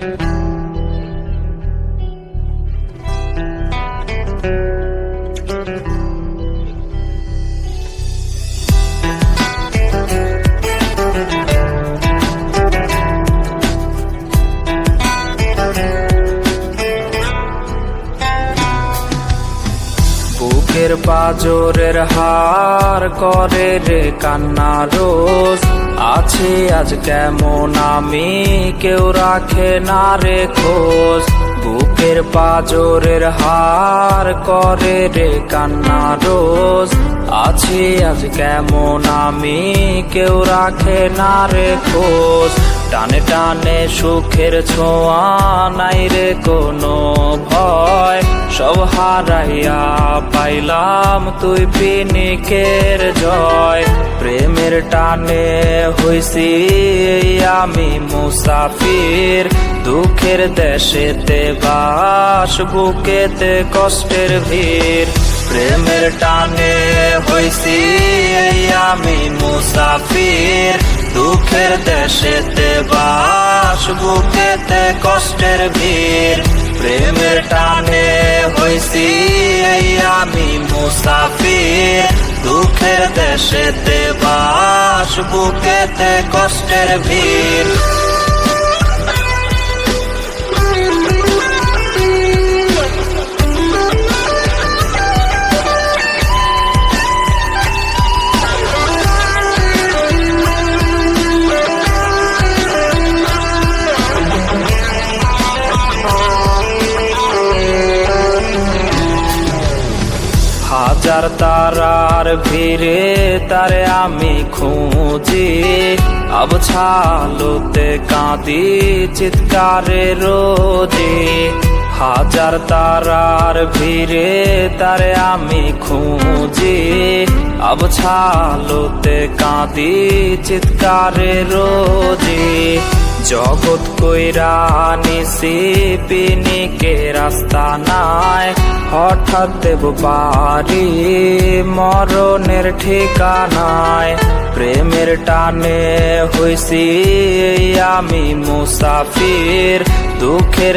বুকের পাজরের হার করে রে কান্না রোজ, আছে আজ কেমন আমি কেউ রাখে না রে খোঁজ। বুকের পাজরের হার করে রে কান্না রোজ, আছে আজ কেমন আমি কেউ রাখে না রে খোঁজ। টানে টানে সুখের ছোঁয়া নাই রে কোনো ভয়, সব হারাইয়া পাইলাম তুই পিনিকের জয়। প্রেমের টানে হইছি আমি মুসাফির, দুঃখের দেশেতে বাস বুকেতে কষ্টের ভিড়। প্রেমের টানে হইছি আমি মুসাফির, দুঃখের দেশেতে বাস বুকেতে কষ্টের ভিড়। প্রেমের টানে হইছি আমি মুসাফির, দুঃখের দেশেতে বাস বুকেতে কষ্টের ভিড়। হাজার তারার ভিড়ে তারে আমি খুঁজি, আবছালোতে কাঁদি চিৎকারে রোজি। হাজার তারার ভিড়ে তারে আমি খুঁজি, আবছালোতে কাঁদি চিৎকারে রোজি। জগৎ কইরা নিছি পিনিকে রাস্তা নাই, হঠাৎ দেব পারি মরণের ঠিকানায়। প্রেমের টানে হইছি আমি মুসাফির, দুঃখের